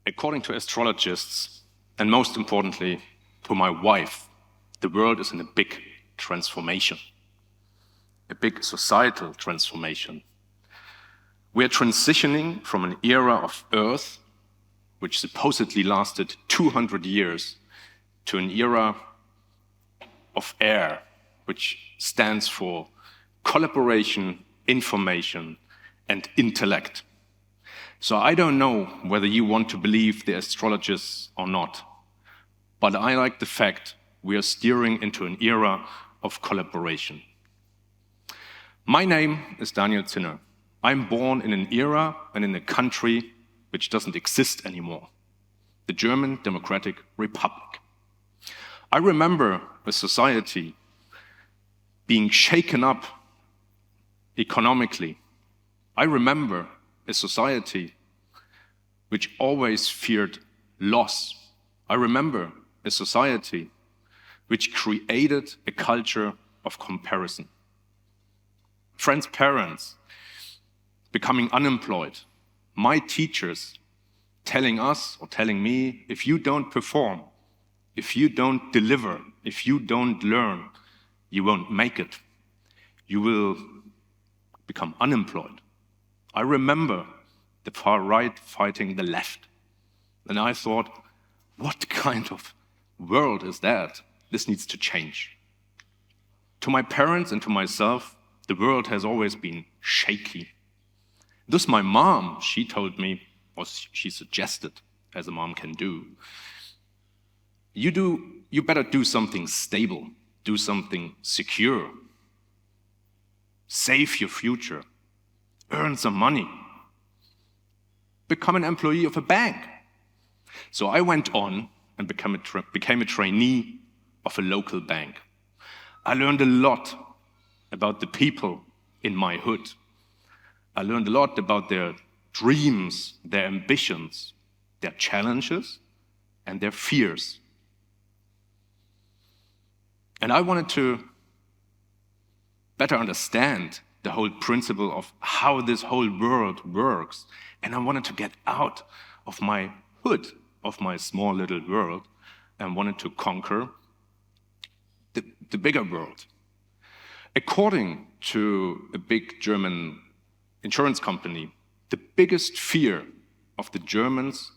According to astrologists, and most importantly, to my wife, the world is in a big transformation, a big societal transformation. We are transitioning from an era of Earth, which supposedly lasted 200 years, to an era of air, which stands for collaboration, information, and intellect. So I don't know whether you want to believe the astrologists or not, but I like the fact we are steering into an era of collaboration. My name is Daniel Zinner. I'm born in an era and in a country which doesn't exist anymore, the German Democratic Republic. I remember a society being shaken up economically. I remember a society which always feared loss. I remember a society which created a culture of comparison. Friends' parents becoming unemployed. My teachers telling us or telling me, if you don't perform, if you don't deliver, if you don't learn, you won't make it. You will become unemployed. I remember the far right fighting the left. And I thought, what kind of world is that? This needs to change. To my parents and to myself, the world has always been shaky. Thus my mom, she told me, or she suggested, as a mom can do, you better do something stable, do something secure, save your future, earn some money, become an employee of a bank. So I went on and became a trainee of a local bank. I learned a lot about the people in my hood. I learned a lot about their dreams, their ambitions, their challenges, and their fears. And I wanted to better understand the whole principle of how this whole world works. And I wanted to get out of my hood, of my small little world, and wanted to conquer the bigger world. According to a big German insurance company, the biggest fear of the Germans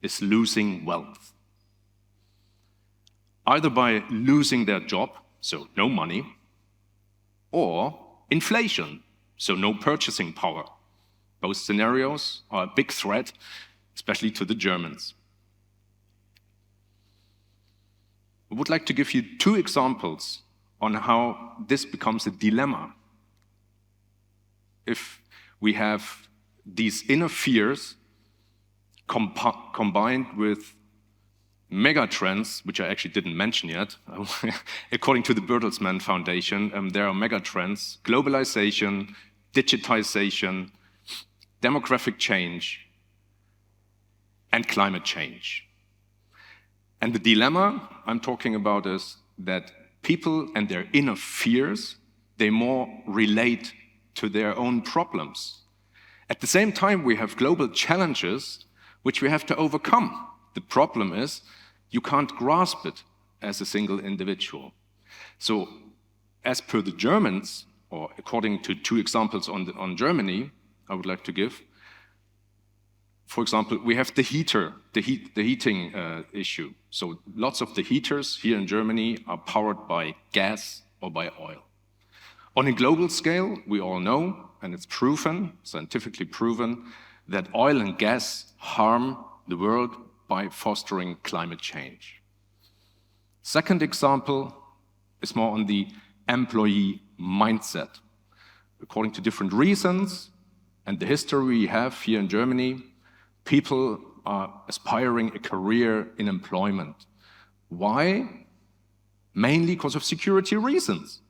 is losing wealth. Either by losing their job, so no money, or inflation, so no purchasing power. Both scenarios are a big threat, especially to the Germans. I would like to give you two examples on how this becomes a dilemma. If we have these inner fears combined with mega trends, which I actually didn't mention yet. According to the Bertelsmann Foundation, there are mega trends: globalization, digitization, demographic change, and climate change. And the dilemma I'm talking about is that people and their inner fears, they more relate to their own problems. At the same time, we have global challenges which we have to overcome. The problem is you can't grasp it as a single individual. So, as per the Germans, or according to two examples on Germany, I would like to give. For example, we have the heating issue. So lots of the heaters here in Germany are powered by gas or by oil. On a global scale, we all know, and it's proven, scientifically proven, that oil and gas harm the world by fostering climate change. Second example is more on the employee mindset. According to different reasons and the history we have here in Germany, people are aspiring a career in employment. Why? Mainly because of security reasons.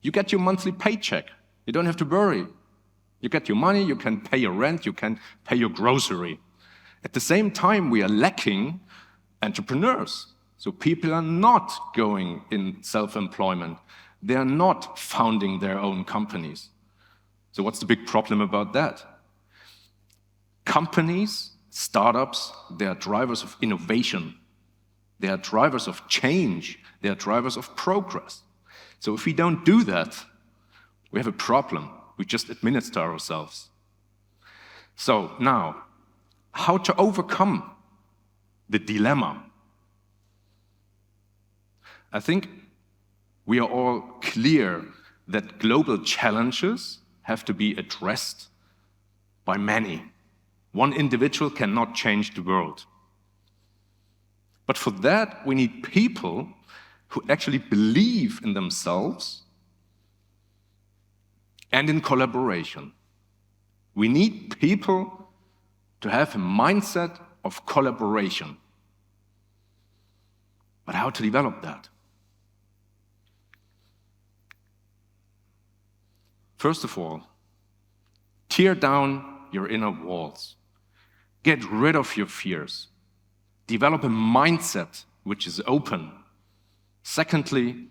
You get your monthly paycheck. You don't have to worry. You get your money, you can pay your rent, you can pay your grocery. At the same time, we are lacking entrepreneurs. So people are not going in self-employment. They are not founding their own companies. So what's the big problem about that? Companies Startups, they are drivers of innovation. They are drivers of change. They are drivers of progress. So if we don't do that, we have a problem. We just administer ourselves. So now, how to overcome the dilemma? I think we are all clear that global challenges have to be addressed by many. One individual cannot change the world. But for that, we need people who actually believe in themselves and in collaboration. We need people to have a mindset of collaboration. But how to develop that? First of all, tear down your inner walls. Get rid of your fears. Develop a mindset which is open. Secondly,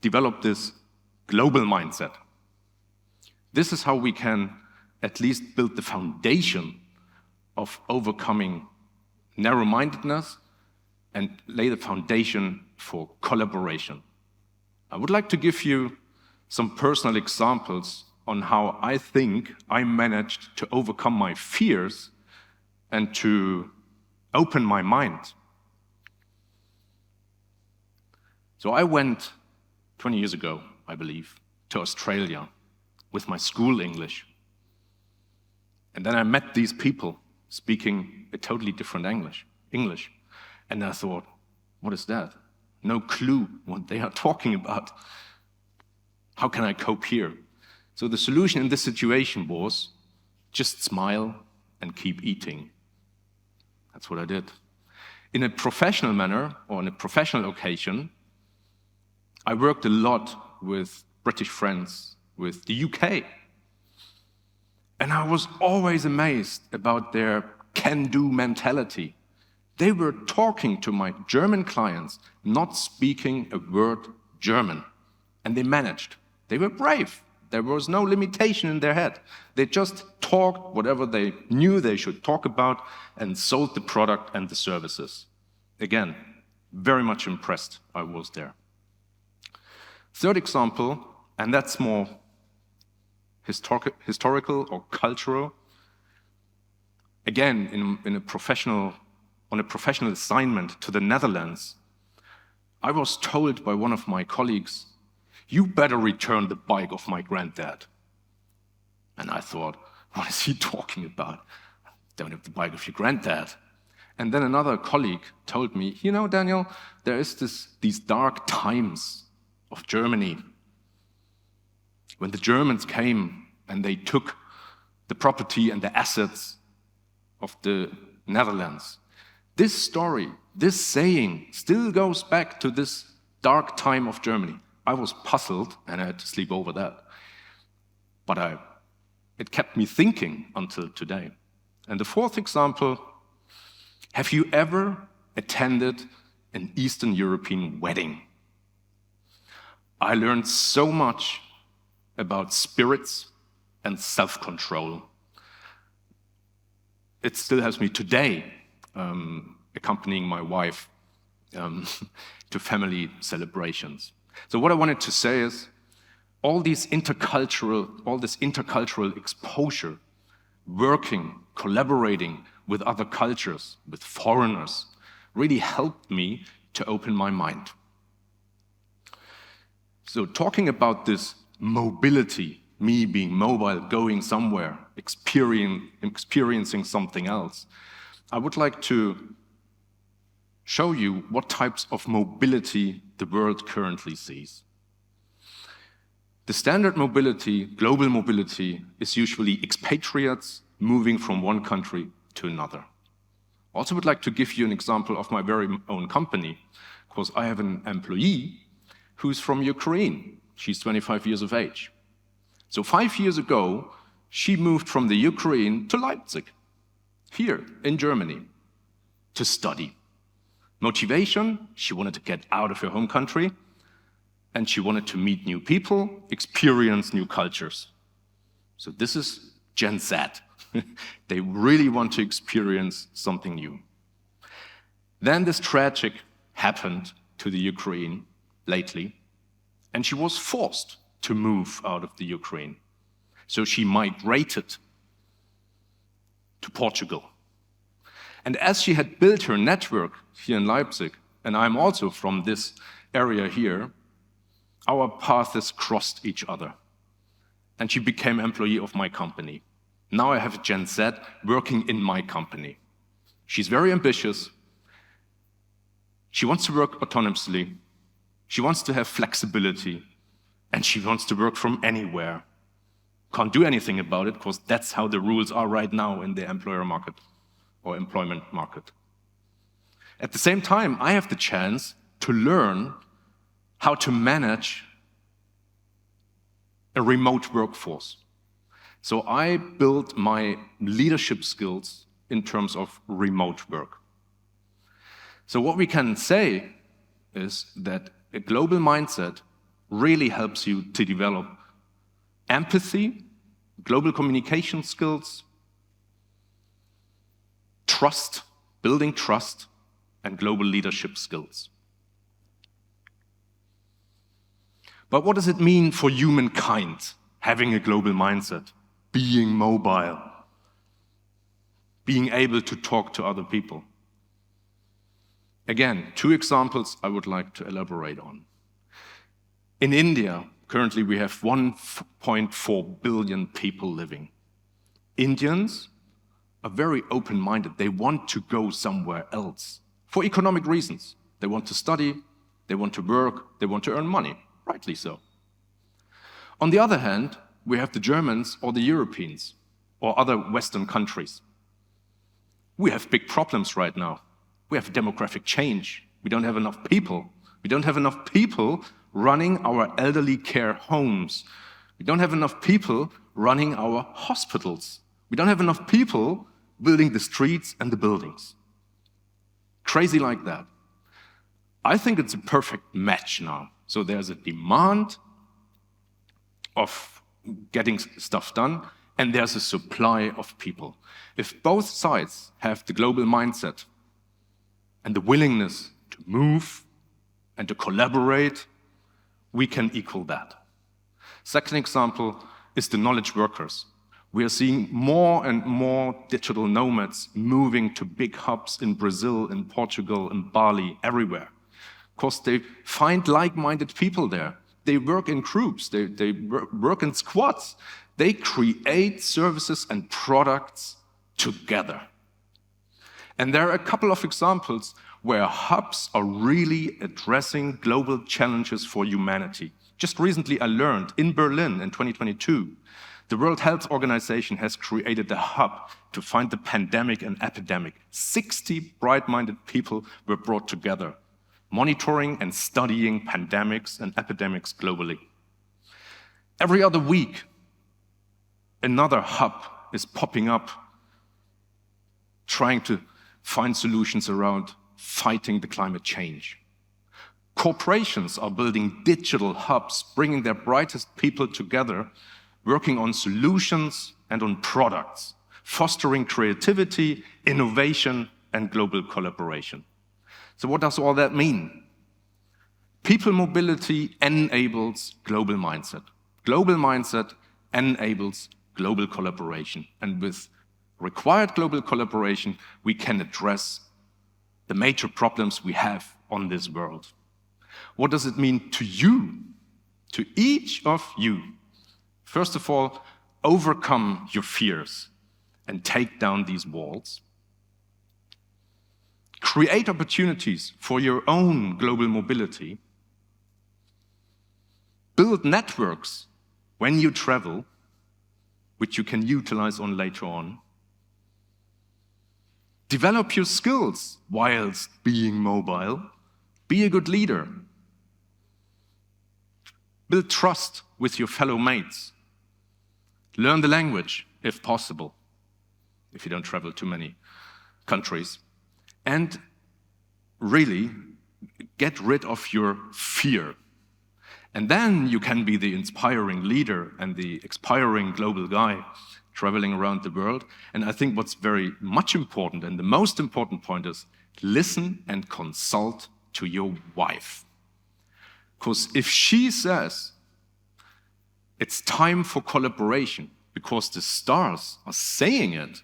develop this global mindset. This is how we can at least build the foundation of overcoming narrow-mindedness and lay the foundation for collaboration. I would like to give you some personal examples on how I think I managed to overcome my fears and to open my mind. So I went 20 years ago, I believe, to Australia with my school English. And then I met these people speaking a totally different English. And I thought, what is that? No clue what they are talking about. How can I cope here? So the solution in this situation was just smile and keep eating. That's what I did. In a professional manner, or on a professional occasion, I worked a lot with British friends, with the UK. And I was always amazed about their can-do mentality. They were talking to my German clients, not speaking a word German. And they managed. They were brave. There was no limitation in their head. They just talked whatever they knew they should talk about and sold the product and the services. Again, very much impressed I was there. Third example, and that's more historical or cultural. Again, on a professional assignment to the Netherlands, I was told by one of my colleagues, "You better return the bike of my granddad." And I thought, what is he talking about? I don't have the bike of your granddad. And then another colleague told me, "You know, Daniel, there is these dark times of Germany when the Germans came and they took the property and the assets of the Netherlands." This story, this saying, still goes back to this dark time of Germany. I was puzzled and I had to sleep over that. But it kept me thinking until today. And the fourth example, have you ever attended an Eastern European wedding? I learned so much about spirits and self-control. It still has me today accompanying my wife to family celebrations. So what I wanted to say is, all this intercultural exposure, working, collaborating with other cultures, with foreigners, really helped me to open my mind. So talking about this mobility, me being mobile, going somewhere, experiencing something else, I would like to show you what types of mobility the world currently sees. The standard mobility, global mobility, is usually expatriates moving from one country to another. I also would like to give you an example of my very own company, because I have an employee who's from Ukraine. She's 25 years of age. So 5 years ago, she moved from the Ukraine to Leipzig, here in Germany, to study. Motivation, she wanted to get out of her home country, and she wanted to meet new people, experience new cultures. So this is Gen Z. They really want to experience something new. Then this tragic happened to the Ukraine lately, and she was forced to move out of the Ukraine. So she migrated to Portugal. And as she had built her network here in Leipzig, and I'm also from this area here, our paths crossed each other. And she became employee of my company. Now I have a Gen Z working in my company. She's very ambitious. She wants to work autonomously. She wants to have flexibility. And she wants to work from anywhere. Can't do anything about it, because that's how the rules are right now in the employer market or employment market. At the same time, I have the chance to learn how to manage a remote workforce. So I built my leadership skills in terms of remote work. So what we can say is that a global mindset really helps you to develop empathy, global communication skills, trust, building trust, and global leadership skills. But what does it mean for humankind, having a global mindset, being mobile, being able to talk to other people? Again, 2 examples I would like to elaborate on. In India, currently we have 1.4 billion people living. Indians are very open-minded. They want to go somewhere else for economic reasons. They want to study, they want to work, they want to earn money, rightly so. On the other hand, we have the Germans or the Europeans or other Western countries. We have big problems right now. We have demographic change. We don't have enough people. We don't have enough people running our elderly care homes. We don't have enough people running our hospitals. We don't have enough people building the streets and the buildings. Crazy like that. I think it's a perfect match now. So there's a demand of getting stuff done, and there's a supply of people. If both sides have the global mindset and the willingness to move and to collaborate, we can equal that. Second example is the knowledge workers. We are seeing more and more digital nomads moving to big hubs in Brazil, in Portugal, in Bali, everywhere. Because they find like-minded people there. They work in groups, they work in squads. They create services and products together. And there are a couple of examples where hubs are really addressing global challenges for humanity. Just recently I learned in Berlin in 2022, the World Health Organization has created a hub to find the pandemic and epidemic. 60 bright-minded people were brought together, monitoring and studying pandemics and epidemics globally. Every other week, another hub is popping up, trying to find solutions around fighting the climate change. Corporations are building digital hubs, bringing their brightest people together, working on solutions and on products, fostering creativity, innovation, and global collaboration. So what does all that mean? People mobility enables global mindset. Global mindset enables global collaboration. And with required global collaboration, we can address the major problems we have on this world. What does it mean to you, to each of you? First of all, overcome your fears and take down these walls. Create opportunities for your own global mobility. Build networks when you travel, which you can utilize on later on. Develop your skills whilst being mobile. Be a good leader. Build trust with your fellow mates. Learn the language, if possible, if you don't travel too many countries. And really, get rid of your fear. And then you can be the inspiring leader and the inspiring global guy, traveling around the world. And I think what's very much important, and the most important point is, listen and consult to your wife. Because if she says it's time for collaboration because the stars are saying it,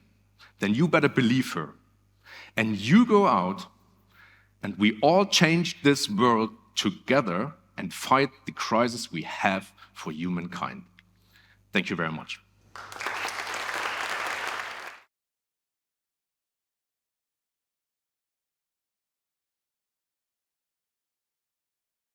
then you better believe her. And you go out and we all change this world together and fight the crisis we have for humankind. Thank you very much.